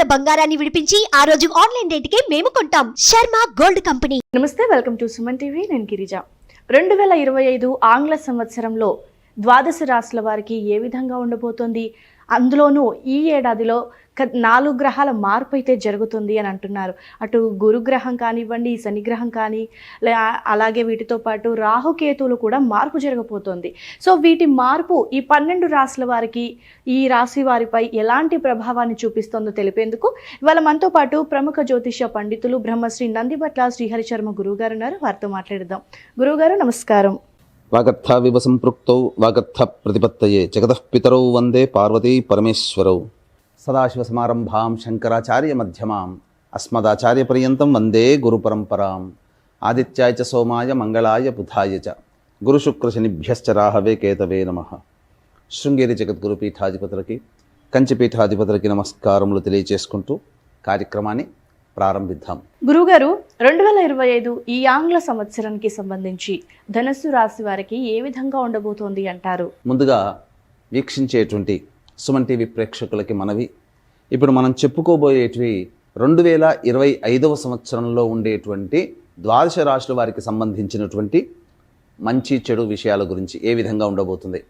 ఉన్న బంగారాన్ని విడిపించి ఆ రోజు ఆన్లైన్ రేటుకే మేము కొంటాం. Sharma gold company. నమస్తే, వెల్కమ్ టు సుమన్ టీవీ. నేను గిరిజ. 2025 ఆంగ్ల సంవత్సరంలో ద్వాదశ రాశుల వారికి ఏ విధంగా ఉండబోతోంది, అందులోనూ ఈ ఏడాదిలో 4 గ్రహాల మార్పు అయితే జరుగుతుంది అని అంటున్నారు. అటు గురుగ్రహం కానివ్వండి, శనిగ్రహం కానీ, అలాగే వీటితో పాటు రాహుకేతువులు కూడా మార్పు జరగబోతోంది. సో వీటి మార్పు ఈ 12 రాశుల వారికి, ఈ రాశి వారిపై ఎలాంటి ప్రభావాన్ని చూపిస్తుందో తెలిపేందుకు ఇవాళ మనతో పాటు ప్రముఖ జ్యోతిష పండితులు బ్రహ్మశ్రీ నందిబట్ల శ్రీహరి శర్మ గురువుగారు ఉన్నారు. వారితో మాట్లాడదాం. గురువుగారు నమస్కారం. వాగర్థ వివ సంపృక్తౌ వాగర్థ ప్రతిపత్తయే జగతః పితరౌ వందే పార్వతీ పరమేశ్వరౌ. సదాశివసమారంభాం శంకరాచార్య మధ్యమాం అస్మదాచార్య పర్యంతం వందే గురు పరంపరాం. ఆదిత్యాయ చ సోమాయ మంగళాయ బుధాయ చ గురుశుక్రశనిభ్యశ్చ రాహవే కేతవే నమః. శృంగేరి జగద్గురు పీఠాధిపతులకి, కంచి పీఠాధిపతులకి నమస్కారములు తెలియచేసుకుంటూ కార్యక్రమాన్ని ప్రారంభిద్దాం. గురుగారు, 2025 ఈ ఆంగ్ల సంవత్సరానికి సంబంధించి ధనుస్సు రాశి వారికి ఏ విధంగా ఉండబోతోంది అంటారు? ముందుగా వీక్షించేటువంటి సుమన్ టీవీ ప్రేక్షకులకి మనవి, ఇప్పుడు మనం చెప్పుకోబోయేటివి 2025 సంవత్సరంలో ఉండేటువంటి ద్వాదశ రాశుల వారికి సంబంధించినటువంటి మంచి చెడు విషయాల గురించి ఏ విధంగా ఉండబోతుంది.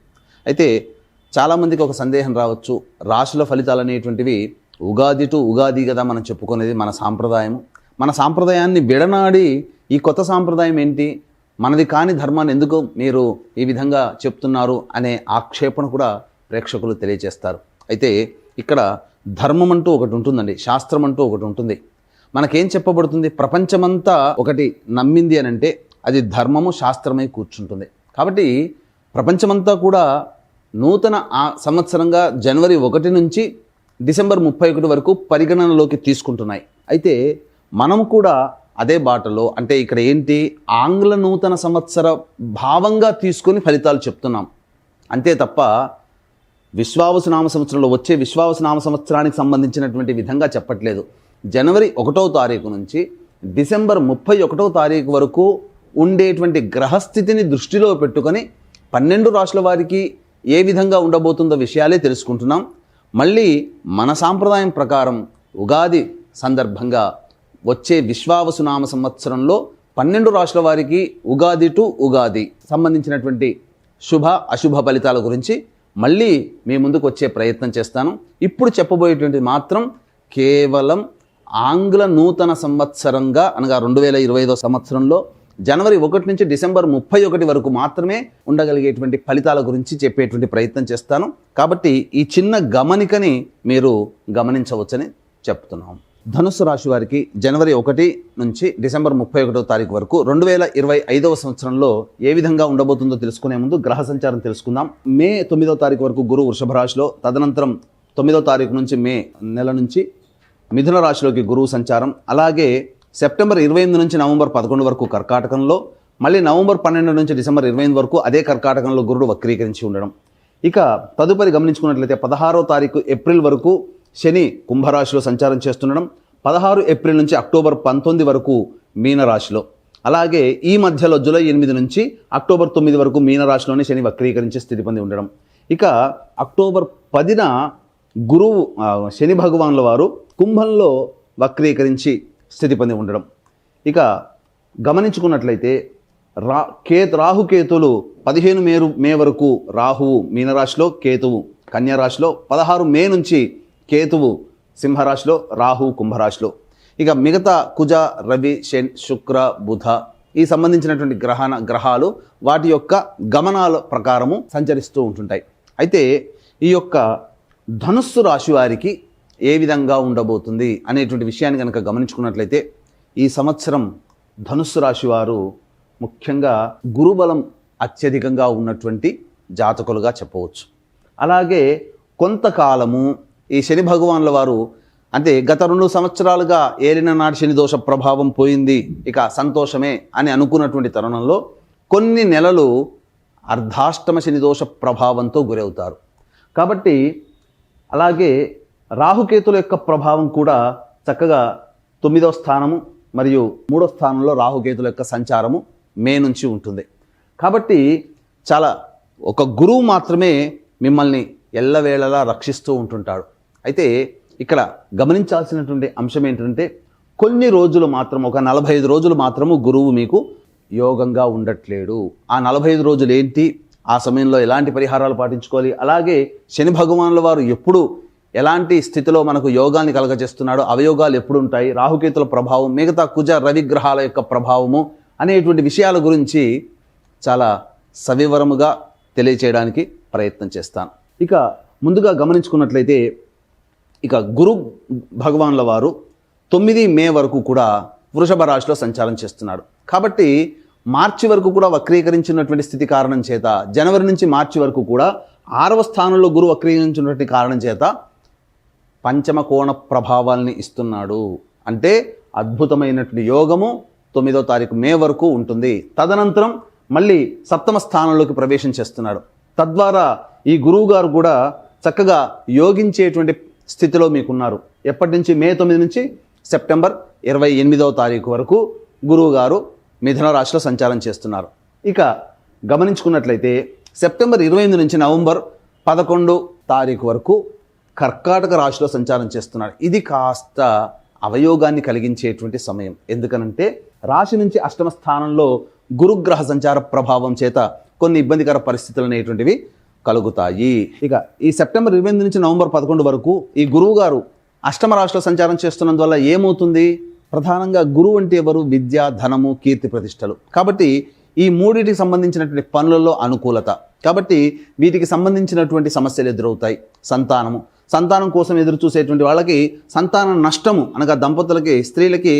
అయితే చాలామందికి ఒక సందేహం రావచ్చు, రాశుల ఫలితాలు అనేటువంటివి ఉగాది టు ఉగాది కదా మనం చెప్పుకునేది, మన సాంప్రదాయం. మన సాంప్రదాయాన్ని విడనాడి ఈ కొత్త సాంప్రదాయం ఏంటి, మనది కాని ధర్మాన్ని ఎందుకు మీరు ఈ విధంగా చెప్తున్నారు అనే ఆక్షేపణ కూడా ప్రేక్షకులు తెలియజేస్తారు. అయితే ఇక్కడ ధర్మం అంటూ ఒకటి ఉంటుందండి, శాస్త్రం అంటూ ఒకటి ఉంటుంది. మనకేం చెప్పబడుతుంది, ప్రపంచమంతా ఒకటి నమ్మింది అని అంటే అది ధర్మము శాస్త్రమై కూర్చుంటుంది. కాబట్టి ప్రపంచమంతా కూడా నూతన సంవత్సరంగా జనవరి 1 నుంచి డిసెంబర్ 31 వరకు పరిగణనలోకి తీసుకుంటున్నాయి. అయితే మనము కూడా అదే బాటలో, అంటే ఇక్కడ ఏంటి, ఆంగ్ల నూతన సంవత్సర భావంగా తీసుకొని ఫలితాలు చెప్తున్నాం అంతే తప్ప విశ్వావసు నామ సంవత్సరంలో వచ్చే విశ్వావసు నామ సంవత్సరానికి సంబంధించినటువంటి విధంగా చెప్పట్లేదు. జనవరి 1వ తారీఖు నుంచి డిసెంబర్ 31వ తారీఖు వరకు ఉండేటువంటి గ్రహస్థితిని దృష్టిలో పెట్టుకొని 12 రాశుల వారికి ఏ విధంగా ఉండబోతుందో విషయాలే తెలుసుకుంటున్నాం. మళ్ళీ మన సాంప్రదాయం ప్రకారం ఉగాది సందర్భంగా వచ్చే విశ్వావసు నామ సంవత్సరంలో 12 రాశుల వారికి ఉగాది టు ఉగాది సంబంధించినటువంటి శుభ అశుభ ఫలితాల గురించి మళ్ళీ మీ ముందుకు వచ్చే ప్రయత్నం చేస్తాను. ఇప్పుడు చెప్పబోయేటువంటి మాత్రం కేవలం ఆంగ్ల నూతన సంవత్సరంగా అనగా 2025 సంవత్సరంలో జనవరి 1 నుంచి డిసెంబర్ 31 వరకు మాత్రమే ఉండగలిగేటువంటి ఫలితాల గురించి చెప్పేటువంటి ప్రయత్నం చేస్తాను. కాబట్టి ఈ చిన్న గమనికని మీరు గమనించవచ్చని చెప్తున్నాం. ధనుస్సు రాశి వారికి జనవరి 1 నుంచి డిసెంబర్ 31వ తారీఖు వరకు 2025 సంవత్సరంలో ఏ విధంగా ఉండబోతుందో తెలుసుకునే ముందు గ్రహ సంచారం తెలుసుకుందాం. మే 9వ తారీఖు వరకు గురువు వృషభ రాశిలో, తదనంతరం 9వ తారీఖు నుంచి మే నెల నుంచి మిథున రాశిలోకి గురువు సంచారం, అలాగే సెప్టెంబర్ 28 నుంచి నవంబర్ 11 వరకు కర్కాటకంలో, మళ్ళీ నవంబర్ 12 నుంచి డిసెంబర్ 28 వరకు అదే కర్కాటకంలో గురుడు వక్రీకరించి ఉండడం. ఇక తదుపరి గమనించుకున్నట్లయితే 16వ తారీఖు ఏప్రిల్ వరకు శని కుంభరాశిలో సంచారం చేస్తుండడం, 16 ఏప్రిల్ నుంచి అక్టోబర్ 19 వరకు మీనరాశిలో, అలాగే ఈ మధ్యలో జూలై 8 నుంచి అక్టోబర్ 9 వరకు మీనరాశిలోనే శని వక్రీకరించి స్థితి పొంది ఉండడం. ఇక అక్టోబర్ 10న గురువు శని భగవానుల వారు కుంభంలో వక్రీకరించి స్థితి పొంది ఉండడం. ఇక గమనించుకున్నట్లయితే రాహుకేతులు 15 మే వరకు రాహువు మీనరాశిలో, కేతువు కన్యారాశిలో, 16 మే నుంచి కేతువు సింహరాశిలో, రాహు కుంభరాశిలో. ఇక మిగతా కుజ, రవి, శుక్ర, బుధ ఈ సంబంధించినటువంటి గ్రహాలు వాటి యొక్క గమనాల ప్రకారము సంచరిస్తూ ఉంటుంటాయి. అయితే ఈ యొక్క ధనుస్సు రాశి వారికి ఏ విధంగా ఉండబోతుంది అనేటువంటి విషయాన్ని కనుక గమనించుకున్నట్లయితే ఈ సంవత్సరం ధనుస్సు రాశి వారు ముఖ్యంగా గురుబలం అత్యధికంగా ఉన్నటువంటి జాతకులుగా చెప్పవచ్చు. అలాగే కొంతకాలము ఈ శని భగవానుల వారు, అంటే గత 2 సంవత్సరాలుగా ఏలిన నాటి శని దోష ప్రభావం పోయింది, ఇక సంతోషమే అని అనుకున్నటువంటి తరుణంలో కొన్ని నెలలు అర్ధాష్టమ శని దోష ప్రభావంతో గురవుతారు. కాబట్టి అలాగే రాహుకేతుల యొక్క ప్రభావం కూడా చక్కగా 9వ స్థానము మరియు 3వ స్థానంలో రాహుకేతుల యొక్క సంచారము మే నుంచి ఉంటుంది. కాబట్టి చాలా ఒక గురువు మాత్రమే మిమ్మల్ని ఎల్లవేళలా రక్షిస్తూ ఉంటుంటాడు. అయితే ఇక్కడ గమనించాల్సినటువంటి అంశం ఏంటంటే కొన్ని రోజులు మాత్రం, ఒక 45 రోజులు మాత్రము గురువు మీకు యోగంగా ఉండట్లేడు. ఆ 45 రోజులు ఏంటి, ఆ సమయంలో ఎలాంటి పరిహారాలు పాటించుకోవాలి, అలాగే శని భగవానుల వారు ఎప్పుడు ఎలాంటి స్థితిలో మనకు యోగాన్ని కలగజేస్తున్నాడు, అవయోగాలు ఎప్పుడు ఉంటాయి, రాహుకేతుల ప్రభావం, మిగతా కుజ రవి గ్రహాల యొక్క ప్రభావము అనేటువంటి విషయాల గురించి చాలా సవివరముగా తెలియచేయడానికి ప్రయత్నం చేస్తాను. ఇక ముందుగా గమనించుకున్నట్లయితే ఇక గురు భగవానుల వారు 9 మే వరకు కూడా వృషభ రాశిలో సంచారం చేస్తున్నాడు. కాబట్టి మార్చి వరకు కూడా వక్రీకరించినటువంటి స్థితి కారణం చేత, జనవరి నుంచి మార్చి వరకు కూడా 6వ స్థానంలో గురు వక్రీకరించినటువంటి కారణం చేత పంచమ కోణ ప్రభావాల్ని ఇస్తున్నాడు. అంటే అద్భుతమైనటువంటి యోగము 9వ తారీఖు మే వరకు ఉంటుంది. తదనంతరం మళ్ళీ 7వ స్థానంలోకి ప్రవేశం చేస్తున్నాడు. తద్వారా ఈ గురువు గారు కూడా చక్కగా యోగించేటువంటి స్థితిలో మీకున్నారు. ఎప్పటి నుంచి? మే 9 నుంచి సెప్టెంబర్ 28వ తారీఖు వరకు గురువు గారు మిథున రాశిలో సంచారం చేస్తున్నారు. ఇక గమనించుకున్నట్లయితే సెప్టెంబర్ 28 నుంచి నవంబర్ 11 తారీఖు వరకు కర్కాటక రాశిలో సంచారం చేస్తున్నాడు. ఇది కాస్త అవయోగాన్ని కలిగించేటువంటి సమయం. ఎందుకనంటే రాశి నుంచి 8వ స్థానంలో గురుగ్రహ సంచార ప్రభావం చేత కొన్ని ఇబ్బందికర పరిస్థితులు అనేటువంటివి కలుగుతాయి. ఇక ఈ సెప్టెంబర్ 28 నుంచి నవంబర్ 11 వరకు ఈ గురువు గారు 8వ రాశిలో సంచారం చేస్తున్నందువల్ల ఏమవుతుంది? ప్రధానంగా గురువు అంటే ఎవరు? విద్య, ధనము, కీర్తి ప్రతిష్టలు. కాబట్టి ఈ మూడింటికి సంబంధించినటువంటి పనులలో అనుకూలత. కాబట్టి వీటికి సంబంధించినటువంటి సమస్యలు ఎదురవుతాయి. సంతానం కోసం ఎదురు చూసేటువంటి వాళ్ళకి సంతాన నష్టము, అనగా దంపతులకి, స్త్రీలకి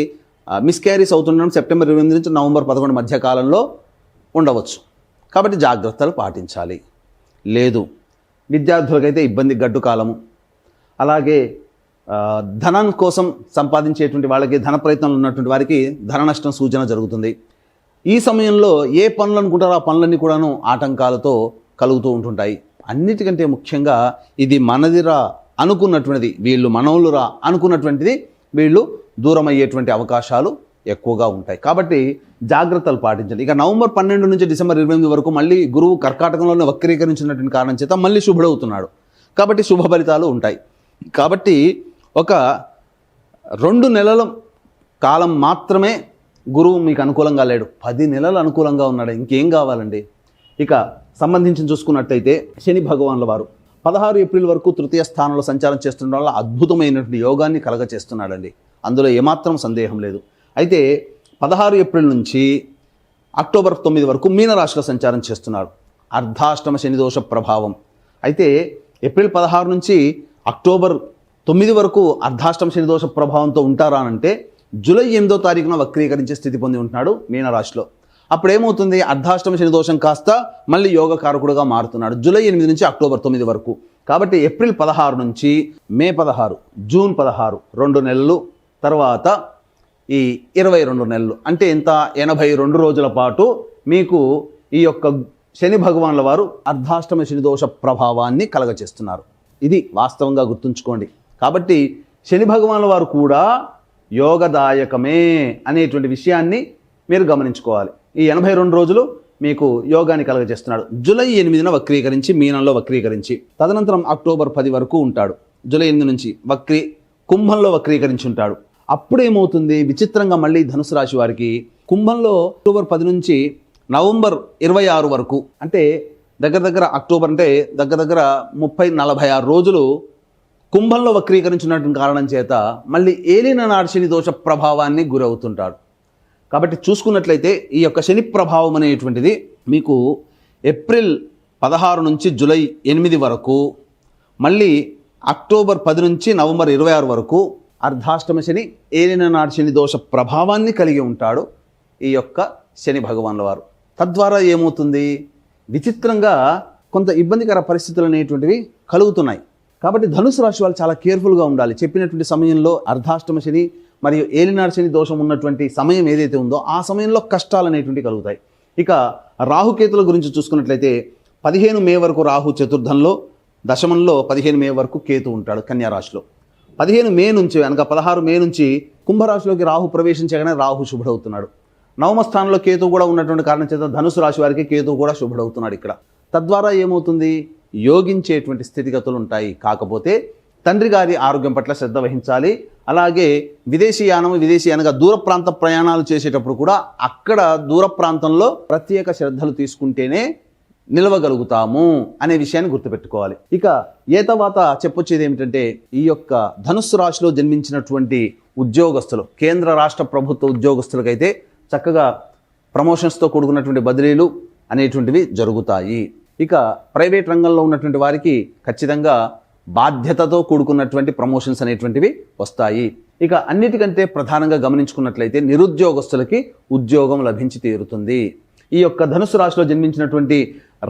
మిస్క్యారీస్ అవుతుండడం సెప్టెంబర్ 28 నుంచి నవంబర్ 11 మధ్య కాలంలో ఉండవచ్చు. కాబట్టి జాగ్రత్తలు పాటించాలి. లేదు, విద్యార్థులకైతే ఇబ్బంది, గడ్డు కాలము. అలాగే ధనం కోసం సంపాదించేటువంటి వాళ్ళకి, ధన ప్రయత్నంలో ఉన్నటువంటి వారికి ధన నష్టం సూచన జరుగుతుంది. ఈ సమయంలో ఏ పనులు అనుకుంటారో ఆ పనులన్నీ కూడాను ఆటంకాలతో కలుగుతూ ఉంటుంటాయి. అన్నిటికంటే ముఖ్యంగా ఇది మనదిరా అనుకున్నటువంటిది, వీళ్ళు మనవులురా అనుకున్నటువంటిది వీళ్ళు దూరం అయ్యేటువంటి అవకాశాలు ఎక్కువగా ఉంటాయి. కాబట్టి జాగ్రత్తలు పాటించండి. ఇక నవంబర్ 12 నుంచి డిసెంబర్ 28 వరకు మళ్ళీ గురువు కర్కాటకంలోనే వక్రీకరించినటువంటి కారణం చేత మళ్ళీ శుభుడవుతున్నాడు. కాబట్టి శుభ ఫలితాలు ఉంటాయి. కాబట్టి ఒక 2 నెలల కాలం మాత్రమే గురువు మీకు అనుకూలంగా లేడు, 10 నెలలు అనుకూలంగా ఉన్నాడు. ఇంకేం కావాలండి? ఇక సంబంధించి చూసుకున్నట్టయితే శని భగవానుల వారు 16 ఏప్రిల్ వరకు 3వ స్థానంలో సంచారం చేస్తుండడం వల్ల అద్భుతమైనటువంటి యోగాన్ని కలగచేస్తున్నాడండి. అందులో ఏమాత్రం సందేహం లేదు. అయితే 16 ఏప్రిల్ నుంచి అక్టోబర్ 9 వరకు మీనరాశిలో సంచారం చేస్తున్నాడు. అర్ధాష్టమ శని దోష ప్రభావం. అయితే ఏప్రిల్ 16 నుంచి అక్టోబర్ 9 వరకు అర్ధాష్టమ శని దోష ప్రభావంతో ఉంటారా అంటే జూలై 8వ తారీఖున వక్రీకరించే స్థితి పొంది ఉంటున్నాడు మీనరాశిలో. అప్పుడు ఏమవుతుంది? అర్ధాష్టమ శని దోషం కాస్త మళ్ళీ యోగకారకుడుగా మారుతున్నాడు జూలై 8 నుంచి అక్టోబర్ 9 వరకు. కాబట్టి ఏప్రిల్ 16 నుంచి మే 16, జూన్ 16, 2 నెలలు, తర్వాత ఈ 22 నెలలు, అంటే ఎంత? 82 రోజుల పాటు మీకు ఈ యొక్క శని భగవానుల వారు అర్ధాష్టమ శని దోష ప్రభావాన్ని కలగచేస్తున్నారు. ఇది వాస్తవంగా గుర్తుంచుకోండి. కాబట్టి శని భగవానుల వారు కూడా యోగదాయకమే అనేటువంటి విషయాన్ని మీరు గమనించుకోవాలి. ఈ 82 రోజులు మీకు యోగాన్ని కలగజేస్తున్నాడు. జూలై 8న వక్రీకరించి మీనంలో వక్రీకరించి తదనంతరం అక్టోబర్ 10 వరకు ఉంటాడు. జూలై 8 నుంచి కుంభంలో వక్రీకరించి ఉంటాడు. అప్పుడేమవుతుంది? విచిత్రంగా మళ్ళీ ధనుసు రాశి వారికి కుంభంలో అక్టోబర్ 10 నుంచి నవంబర్ 26 వరకు, అంటే దగ్గర అక్టోబర్ అంటే దగ్గర 30-46 రోజులు కుంభంలో వక్రీకరించినటువంటి కారణం చేత మళ్ళీ ఏలిన నాడు శని దోష ప్రభావాన్ని గురవుతుంటాడు. కాబట్టి చూసుకున్నట్లయితే ఈ యొక్క శని ప్రభావం అనేటువంటిది మీకు ఏప్రిల్ 16 నుంచి జూలై 8 వరకు, మళ్ళీ అక్టోబర్ 10 నుంచి నవంబర్ 26 వరకు అర్ధాష్టమ శని, ఏలిన నాడు శని దోష ప్రభావాన్ని కలిగి ఉంటాడు ఈ యొక్క శని భగవానుల వారు. తద్వారా ఏమవుతుంది? విచిత్రంగా కొంత ఇబ్బందికర పరిస్థితులు అనేటువంటివి కలుగుతున్నాయి. కాబట్టి ధనుసు రాశి వాళ్ళు చాలా కేర్ఫుల్గా ఉండాలి. చెప్పినటువంటి సమయంలో అర్ధాష్టమ శని మరియు ఏలినాడు శని దోషం ఉన్నటువంటి సమయం ఏదైతే ఉందో ఆ సమయంలో కష్టాలు అనేటువంటివి కలుగుతాయి. ఇక రాహుకేతుల గురించి చూసుకున్నట్లయితే 15 మే వరకు రాహు చతుర్థంలో, దశమంలో 15 మే వరకు కేతు ఉంటాడు కన్యా రాశిలో. 15 మే నుంచి అనగా 16 మే నుంచి కుంభరాశిలోకి రాహు ప్రవేశించగానే రాహు శుభుడవుతున్నాడు. 9వ స్థానంలో కేతు కూడా ఉన్నటువంటి కారణం చేత ధనుసు రాశి వారికి కేతు కూడా శుభుడవుతున్నాడు ఇక్కడ. తద్వారా ఏమవుతుంది? యోగించేటువంటి స్థితిగతులు ఉంటాయి. కాకపోతే తండ్రి గారి ఆరోగ్యం పట్ల శ్రద్ధ వహించాలి. అలాగే విదేశీయానగా దూర ప్రాంత ప్రయాణాలు చేసేటప్పుడు కూడా అక్కడ దూర ప్రాంతంలో ప్రత్యేక శ్రద్ధలు తీసుకుంటేనే నిలవగలుగుతాము అనే విషయాన్ని గుర్తుపెట్టుకోవాలి. ఇక తర్వాత చెప్పొచ్చేది ఏమిటంటే, ఈ యొక్క ధనుస్సు రాశిలో జన్మించినటువంటి ఉద్యోగస్తులు, కేంద్ర రాష్ట్ర ప్రభుత్వ ఉద్యోగస్తులకైతే చక్కగా ప్రమోషన్స్తో కూడుకున్నటువంటి బదిలీలు అనేటువంటివి జరుగుతాయి. ఇక ప్రైవేట్ రంగంలో ఉన్నటువంటి వారికి ఖచ్చితంగా బాధ్యతతో కూడుకున్నటువంటి ప్రమోషన్స్ అనేటువంటివి వస్తాయి. ఇక అన్నిటికంటే ప్రధానంగా గమనించుకున్నట్లయితే నిరుద్యోగస్తులకి ఉద్యోగం లభించి తీరుతుంది. ఈ యొక్క ధనుసు రాశిలో జన్మించినటువంటి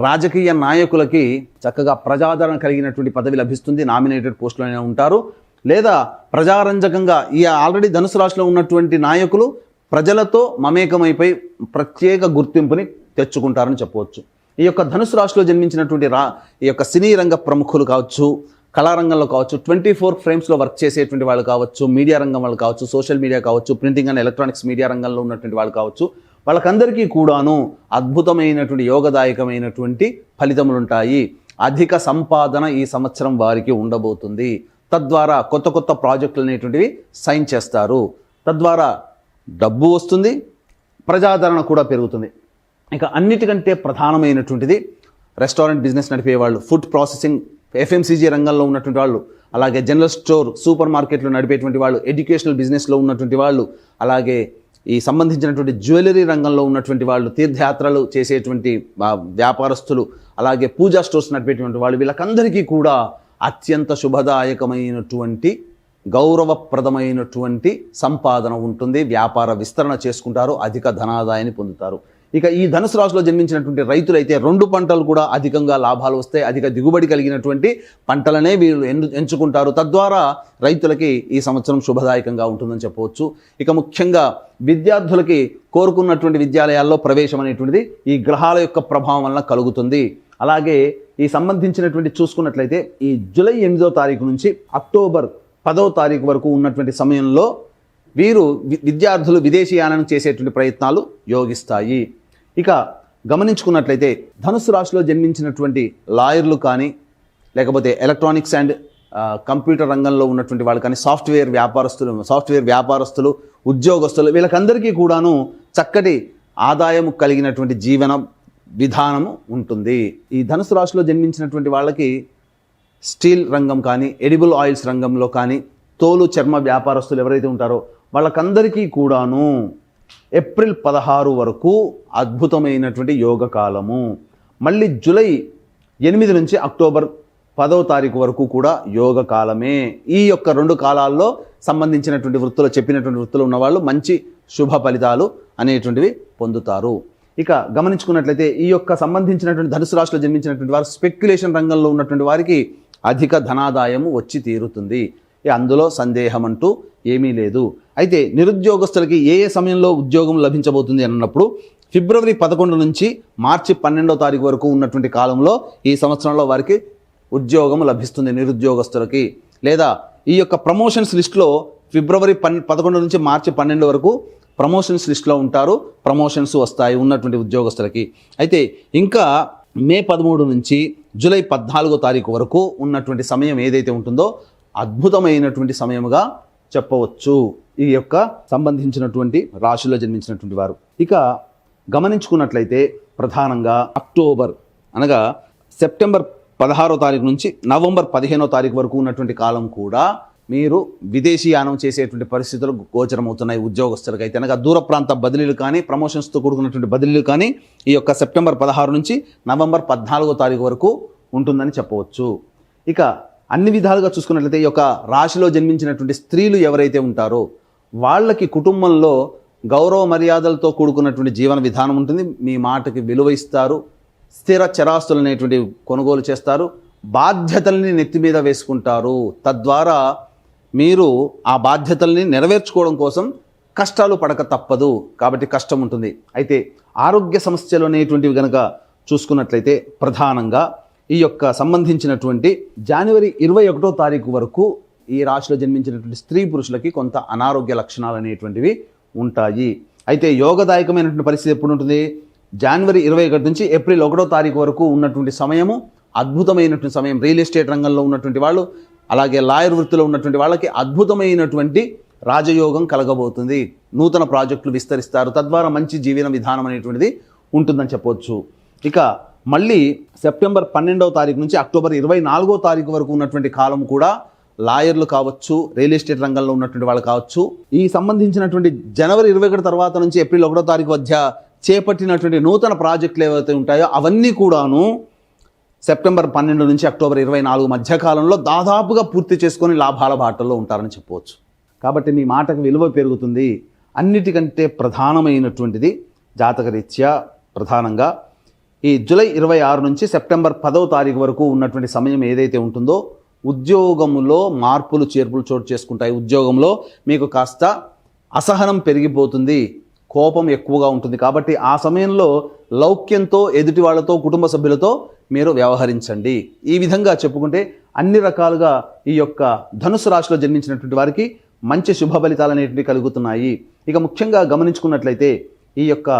రాజకీయ నాయకులకి చక్కగా ప్రజాదరణ కలిగినటువంటి పదవి లభిస్తుంది. నామినేటెడ్ పోస్టులోనే ఉంటారు. లేదా ప్రజారంజకంగా ఈ ఆల్రెడీ ధనుసు రాశిలో ఉన్నటువంటి నాయకులు ప్రజలతో మమేకమైపోయి ప్రత్యేక గుర్తింపుని తెచ్చుకుంటారని చెప్పవచ్చు. ఈ యొక్క ధనుసు రాశిలో జన్మించినటువంటి ఈ యొక్క సినీ రంగ ప్రముఖులు కావచ్చు, కళారంగంలో కావచ్చు, 24 ఫ్రేమ్స్లో వర్క్ చేసేటువంటి వాళ్ళు కావచ్చు, మీడియా రంగం వాళ్ళు కావచ్చు, సోషల్ మీడియా కావచ్చు, ప్రింటింగ్ అండ్ ఎలక్ట్రానిక్స్ మీడియా రంగంలో ఉన్నటువంటి వాళ్ళు కావచ్చు, వాళ్ళకందరికీ కూడాను అద్భుతమైనటువంటి యోగదాయకమైనటువంటి ఫలితములు ఉంటాయి. అధిక సంపాదన ఈ సంవత్సరం వారికి ఉండబోతుంది. తద్వారా కొత్త కొత్త ప్రాజెక్టులు అనేటువంటివి సైన్ చేస్తారు. తద్వారా డబ్బు వస్తుంది, ప్రజాదరణ కూడా పెరుగుతుంది. ఇక అన్నిటికంటే ప్రధానమైనటువంటిది రెస్టారెంట్ బిజినెస్ నడిపేవాళ్ళు, ఫుడ్ ప్రాసెసింగ్ ఎఫ్ఎంసీజీ రంగంలో ఉన్నటువంటి వాళ్ళు, అలాగే జనరల్ స్టోర్ సూపర్ మార్కెట్లు నడిపేటువంటి వాళ్ళు, ఎడ్యుకేషనల్ బిజినెస్లో ఉన్నటువంటి వాళ్ళు, అలాగే ఈ సంబంధించినటువంటి జ్యువెలరీ రంగంలో ఉన్నటువంటి వాళ్ళు, తీర్థయాత్రలు చేసేటువంటి వ్యాపారస్తులు, అలాగే పూజా స్టోర్స్ నడిపేటువంటి వాళ్ళు, వీళ్ళకందరికీ కూడా అత్యంత శుభదాయకమైనటువంటి గౌరవప్రదమైనటువంటి సంపాదన ఉంటుంది. వ్యాపార విస్తరణ చేసుకుంటారు, అధిక ధనాదాయాన్ని పొందుతారు. ఇక ఈ ధనుసు రాశిలో జన్మించినటువంటి రైతులైతే 2 పంటలు కూడా అధికంగా లాభాలు వస్తాయి. అధిక దిగుబడి కలిగినటువంటి పంటలనే వీళ్ళు ఎంచుకుంటారు. తద్వారా రైతులకి ఈ సంవత్సరం శుభదాయకంగా ఉంటుందని చెప్పవచ్చు. ఇక ముఖ్యంగా విద్యార్థులకి కోరుకున్నటువంటి విద్యాలయాల్లో ప్రవేశం అనేటువంటిది ఈ గ్రహాల యొక్క ప్రభావం వలన కలుగుతుంది. అలాగే ఈ సంబంధించినటువంటి చూసుకున్నట్లయితే ఈ జూలై 8వ తారీఖు నుంచి అక్టోబర్ 10వ తారీఖు వరకు ఉన్నటువంటి సమయంలో వీరు విద్యార్థులు విదేశీయానం చేసేటువంటి ప్రయత్నాలు యోగిస్తాయి. ఇక గమనించుకున్నట్లయితే ధనుసు రాశిలో జన్మించినటువంటి లాయర్లు కానీ, లేకపోతే ఎలక్ట్రానిక్స్ అండ్ కంప్యూటర్ రంగంలో ఉన్నటువంటి వాళ్ళు కానీ, సాఫ్ట్వేర్ వ్యాపారస్తులు, ఉద్యోగస్తులు, వీళ్ళకందరికీ కూడాను చక్కటి ఆదాయం కలిగినటువంటి జీవన విధానము ఉంటుంది. ఈ ధనుసు రాశిలో జన్మించినటువంటి వాళ్ళకి స్టీల్ రంగం కానీ, ఎడిబుల్ ఆయిల్స్ రంగంలో కానీ, తోలు చర్మ వ్యాపారస్తులు ఎవరైతే ఉంటారో వాళ్ళకందరికీ కూడాను ఏప్రిల్ 16 వరకు అద్భుతమైనటువంటి యోగ కాలము. మళ్ళీ జూలై 8 నుంచి అక్టోబర్ 10వ తారీఖు వరకు కూడా యోగ కాలమే. ఈ యొక్క 2 కాలాల్లో సంబంధించినటువంటి చెప్పినటువంటి వృత్తులు ఉన్నవాళ్ళు మంచి శుభ ఫలితాలు అనేటువంటివి పొందుతారు. ఇక గమనించుకున్నట్లయితే ఈ యొక్క సంబంధించినటువంటి ధనుసు రాశిలో జన్మించినటువంటి వారు స్పెక్యులేషన్ రంగంలో ఉన్నటువంటి వారికి అధిక ధనాదాయము వచ్చి తీరుతుంది. అందులో సందేహం అంటూ ఏమీ లేదు. అయితే నిరుద్యోగస్తులకి ఏ సమయంలో ఉద్యోగం లభించబోతుంది అన్నప్పుడు ఫిబ్రవరి 11 నుంచి మార్చి 12వ తారీఖు వరకు ఉన్నటువంటి కాలంలో ఈ సంవత్సరంలో వారికి ఉద్యోగం లభిస్తుంది నిరుద్యోగస్తులకి. లేదా ఈ యొక్క ప్రమోషన్స్ లిస్టులో ఫిబ్రవరి 11 నుంచి మార్చి 12 వరకు ప్రమోషన్స్ లిస్టులో ఉంటారు. ప్రమోషన్స్ వస్తాయి ఉన్నటువంటి ఉద్యోగస్తులకి. అయితే ఇంకా మే 13 నుంచి జూలై 14వ తారీఖు వరకు ఉన్నటువంటి సమయం ఏదైతే ఉంటుందో అద్భుతమైనటువంటి సమయముగా చెప్పవచ్చు ఈ యొక్క సంబంధించినటువంటి రాశిలో జన్మించినటువంటి వారు. ఇక గమనించుకున్నట్లయితే ప్రధానంగా అక్టోబర్ అనగా సెప్టెంబర్ 16వ తారీఖు నుంచి నవంబర్ 15వ తారీఖు వరకు ఉన్నటువంటి కాలం కూడా మీరు విదేశీయానం చేసేటువంటి పరిస్థితులు గోచరమవుతున్నాయి ఉద్యోగస్తులకైతే. అనగా దూర ప్రాంత బదిలీలు కానీ, ప్రమోషన్స్తో కూడుకున్నటువంటి బదిలీలు కానీ ఈ యొక్క సెప్టెంబర్ 16 నుంచి నవంబర్ 14వ తారీఖు వరకు ఉంటుందని చెప్పవచ్చు. ఇక అన్ని విధాలుగా చూసుకున్నట్లయితే ఈ యొక్క రాశిలో జన్మించినటువంటి స్త్రీలు ఎవరైతే ఉంటారో వాళ్ళకి కుటుంబంలో గౌరవ మర్యాదలతో కూడుకున్నటువంటి జీవన విధానం ఉంటుంది. మీ మాటకి విలువ ఇస్తారు. స్థిర చరాస్తులు అనేటువంటి కొనుగోలు చేస్తారు. బాధ్యతల్ని నెత్తి మీద వేసుకుంటారు. తద్వారా మీరు ఆ బాధ్యతల్ని నెరవేర్చుకోవడం కోసం కష్టాలు పడక తప్పదు. కాబట్టి కష్టం ఉంటుంది. అయితే ఆరోగ్య సమస్యలు అనేటువంటివి కనుక చూసుకున్నట్లయితే ప్రధానంగా ఈ యొక్క సంబంధించినటువంటి జనవరి 21వ తారీఖు వరకు ఈ రాశిలో జన్మించినటువంటి స్త్రీ పురుషులకి కొంత అనారోగ్య లక్షణాలు అనేటువంటివి ఉంటాయి. అయితే యోగదాయకమైనటువంటి పరిస్థితి ఎప్పుడు ఉంటుంది? జనవరి 21 నుంచి ఏప్రిల్ 1వ తారీఖు వరకు ఉన్నటువంటి సమయము అద్భుతమైనటువంటి సమయం. రియల్ ఎస్టేట్ రంగంలో ఉన్నటువంటి వాళ్ళు అలాగే లాయర్ వృత్తిలో ఉన్నటువంటి వాళ్ళకి అద్భుతమైనటువంటి రాజయోగం కలగబోతుంది. నూతన ప్రాజెక్టులు విస్తరిస్తారు, తద్వారా మంచి జీవన విధానం అనేటువంటిది ఉంటుందని చెప్పవచ్చు. ఇక మళ్ళీ సెప్టెంబర్ 12వ తారీఖు నుంచి అక్టోబర్ 24వ తారీఖు వరకు ఉన్నటువంటి కాలం కూడా లాయర్లు కావచ్చు, రియల్ ఎస్టేట్ రంగంలో ఉన్నటువంటి వాళ్ళు కావచ్చు, ఈ సంబంధించినటువంటి జనవరి 21 తర్వాత నుంచి ఏప్రిల్ 1వ తారీఖు మధ్య చేపట్టినటువంటి నూతన ప్రాజెక్టులు ఏవైతే ఉంటాయో అవన్నీ కూడాను సెప్టెంబర్ 12 నుంచి అక్టోబర్ 24 మధ్యకాలంలో దాదాపుగా పూర్తి చేసుకొని లాభాల బాటల్లో ఉంటారని చెప్పవచ్చు. కాబట్టి మీ మాటకు విలువ పెరుగుతుంది. అన్నిటికంటే ప్రధానమైనటువంటిది జాతకరీత్యా ప్రధానంగా ఈ జూలై 26 నుంచి సెప్టెంబర్ 10వ తారీఖు వరకు ఉన్నటువంటి సమయం ఏదైతే ఉంటుందో ఉద్యోగంలో మార్పులు చేర్పులు చోటు చేసుకుంటాయి. ఉద్యోగంలో మీకు కాస్త అసహనం పెరిగిపోతుంది, కోపం ఎక్కువగా ఉంటుంది. కాబట్టి ఆ సమయంలో లౌక్యంతో ఎదుటి వాళ్ళతో, కుటుంబ సభ్యులతో మీరు వ్యవహరించండి. ఈ విధంగా చెప్పుకుంటే అన్ని రకాలుగా ఈ యొక్క ధనుసు రాశిలో జన్మించినటువంటి వారికి మంచి శుభ ఫలితాలు అనేటివి కలుగుతున్నాయి. ఇక ముఖ్యంగా గమనించుకున్నట్లయితే ఈ యొక్క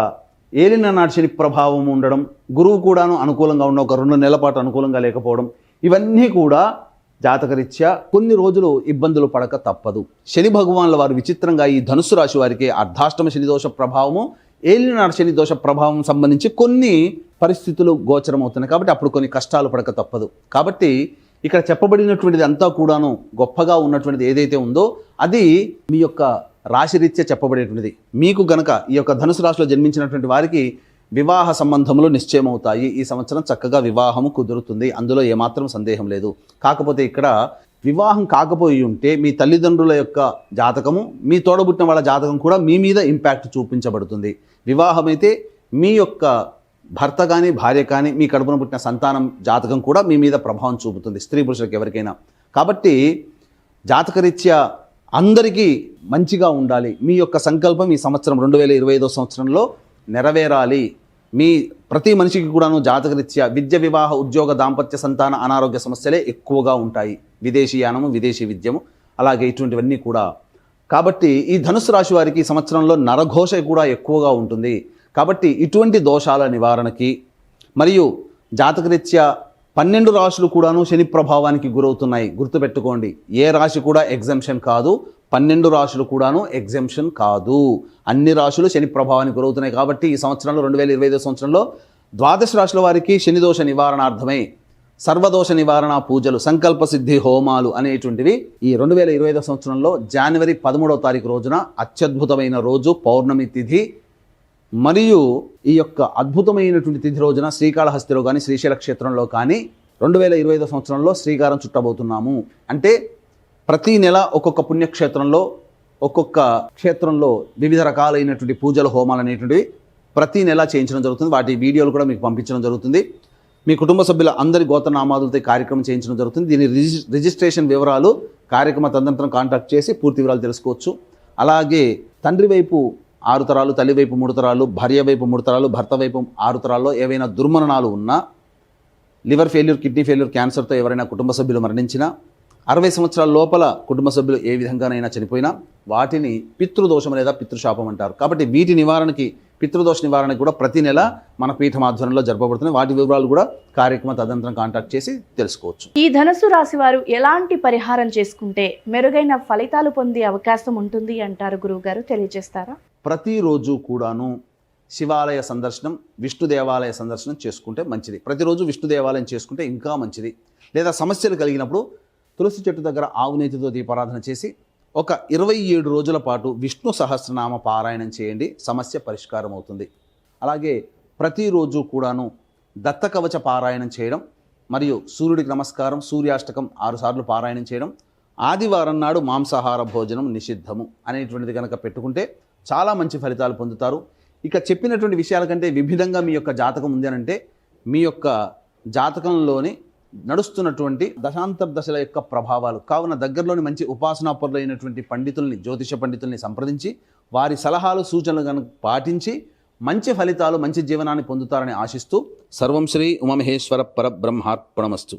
ఏలిన నాటి శని ప్రభావం ఉండడం, గురువు కూడాను అనుకూలంగా ఉన్న ఒక 2 నెలల పాటు అనుకూలంగా లేకపోవడం, ఇవన్నీ కూడా జాతకరీత్యా కొన్ని రోజులు ఇబ్బందులు పడక తప్పదు. శని భగవాన్ల వారు విచిత్రంగా ఈ ధనుస్సు రాశి వారికి అర్ధాష్టమ శని దోష ప్రభావము, ఏలినాడు శని దోష ప్రభావం సంబంధించి కొన్ని పరిస్థితులు గోచరం అవుతున్నాయి. కాబట్టి అప్పుడు కొన్ని కష్టాలు పడక తప్పదు. కాబట్టి ఇక్కడ చెప్పబడినటువంటిది అంతా కూడాను గొప్పగా ఉన్నటువంటిది ఏదైతే ఉందో అది మీ యొక్క రాశిరీత్యా చెప్పబడేటువంటిది. మీకు గనక ఈ యొక్క ధనుసు రాశిలో జన్మించినటువంటి వారికి వివాహ సంబంధములు నిశ్చయమవుతాయి. ఈ సంవత్సరం చక్కగా వివాహము కుదురుతుంది, అందులో ఏమాత్రం సందేహం లేదు. కాకపోతే ఇక్కడ వివాహం కాకపోయి ఉంటే మీ తల్లిదండ్రుల యొక్క జాతకము, మీ తోడబుట్టిన వాళ్ళ జాతకం కూడా మీ మీద ఇంపాక్ట్ చూపించబడుతుంది. వివాహం అయితే మీ యొక్క భర్త కానీ భార్య కానీ మీ కడుపున పుట్టిన సంతానం జాతకం కూడా మీ మీద ప్రభావం చూపుతుంది, స్త్రీ పురుషులకు ఎవరికైనా. కాబట్టి జాతకరీత్యా అందరికీ మంచిగా ఉండాలి. మీ యొక్క సంకల్పం ఈ సంవత్సరం 2025 సంవత్సరంలో నెరవేరాలి. మీ ప్రతి మనిషికి కూడాను జాతకరీత్యా విద్య, వివాహ, ఉద్యోగ, దాంపత్య, సంతాన, అనారోగ్య సమస్యలే ఎక్కువగా ఉంటాయి. విదేశీ యానము, విదేశీ విద్యము, అలాగే ఇటువంటివన్నీ కూడా. కాబట్టి ఈ ధనుసు రాశి వారికి ఈ సంవత్సరంలో నరఘోష కూడా ఎక్కువగా ఉంటుంది. కాబట్టి ఇటువంటి దోషాల నివారణకి మరియు జాతకరీత్యా 12 రాశులు కూడాను శని ప్రభావానికి గురవుతున్నాయి. గుర్తుపెట్టుకోండి, ఏ రాశి కూడా ఎగ్జంప్షన్ కాదు, 12 రాశులు కూడాను ఎగ్జంప్షన్ కాదు. అన్ని రాశులు శని ప్రభావానికి గురవుతున్నాయి. కాబట్టి ఈ సంవత్సరంలో 2025 సంవత్సరంలో ద్వాదశ రాశుల వారికి శని దోష నివారణార్థమై సర్వదోష నివారణ పూజలు, సంకల్ప సిద్ధి హోమాలు అనేటువంటివి ఈ 2025 సంవత్సరంలో జనవరి 13వ తారీఖు రోజున అత్యద్భుతమైన రోజు, పౌర్ణమి తిథి, మరియు ఈ యొక్క అద్భుతమైనటువంటి తిథి రోజున శ్రీకాళహస్తిలో కానీ శ్రీశైల క్షేత్రంలో కానీ 2025 సంవత్సరంలో శ్రీకారం చుట్టబోతున్నాము. అంటే ప్రతి నెల ఒక్కొక్క పుణ్యక్షేత్రంలో, ఒక్కొక్క క్షేత్రంలో వివిధ రకాలైనటువంటి పూజలు, హోమాలు అనేటువంటివి ప్రతి నెల చేయించడం జరుగుతుంది. వాటి వీడియోలు కూడా మీకు పంపించడం జరుగుతుంది. మీ కుటుంబ సభ్యుల అందరి గోత్రనామాదులతో కార్యక్రమం చేయించడం జరుగుతుంది. దీని రిజిస్ట్రేషన్ వివరాలు కార్యక్రమ తదనంతరం కాంటాక్ట్ చేసి పూర్తి వివరాలు తెలుసుకోవచ్చు. అలాగే తండ్రి వైపు 6 తరాలు, తల్లి వైపు 3 తరాలు, భార్య వైపు 3 తరాలు, భర్త వైపు 6 తరాల్లో ఏవైనా దుర్మరణాలు ఉన్నా, లివర్ ఫెయిల్యూర్, కిడ్నీ ఫెయిల్యూర్, క్యాన్సర్తో ఎవరైనా కుటుంబ సభ్యులు మరణించినా, 60 సంవత్సరాల లోపల కుటుంబ సభ్యులు ఏ విధంగానైనా చనిపోయినా వాటిని పితృదోషం లేదా పితృశాపం అంటారు. కాబట్టి వీటి నివారణకి, పితృదోష నివారణకి కూడా ప్రతి నెల మన పీఠం ఆధ్వర్యంలో జరపబడుతున్నాయి. వాటి వివరాలు కూడా కార్యక్రమ తదనంతరం కాంటాక్ట్ చేసి తెలుసుకోవచ్చు. ఈ ధనుసు రాశి వారు ఎలాంటి పరిహారం చేసుకుంటే మెరుగైన ఫలితాలు పొందే అవకాశం ఉంటుంది అంటారు గురువుగారు, తెలియజేస్తారా? ప్రతిరోజు కూడాను శివాలయ సందర్శనం, విష్ణు దేవాలయ సందర్శనం చేసుకుంటే మంచిది. ప్రతిరోజు విష్ణు దేవాలయం చేసుకుంటే ఇంకా మంచిది. లేదా సమస్యలు కలిగినప్పుడు తులసి చెట్టు దగ్గర ఆవు నేతితో దీపారాధన చేసి ఒక 27 రోజుల పాటు విష్ణు సహస్రనామ పారాయణం చేయండి, సమస్య పరిష్కారం అవుతుంది. అలాగే ప్రతిరోజు కూడాను దత్తకవచ పారాయణం చేయడం మరియు సూర్యుడికి నమస్కారం, సూర్యాష్టకం 6 సార్లు పారాయణం చేయడం, ఆదివారం నాడు మాంసాహార భోజనం నిషిద్ధము అనేటువంటిది కనుక పెట్టుకుంటే చాలా మంచి ఫలితాలు పొందుతారు. ఇక చెప్పినటువంటి విషయాల కంటే విభిన్నంగా మీ యొక్క జాతకం ఉంది అనంటే మీ యొక్క జాతకంలోని నడుస్తున్నటువంటి దశాంతర్దశల యొక్క ప్రభావాలు కావున దగ్గరలోని మంచి ఉపాసనాపరులైనటువంటి పండితుల్ని, జ్యోతిష పండితుల్ని సంప్రదించి వారి సలహాలు, సూచనలు కనుక పాటించి మంచి ఫలితాలు, మంచి జీవనాన్ని పొందుతారని ఆశిస్తూ సర్వం శ్రీ ఉమామహేశ్వర పరబ్రహ్మార్పణమస్తు.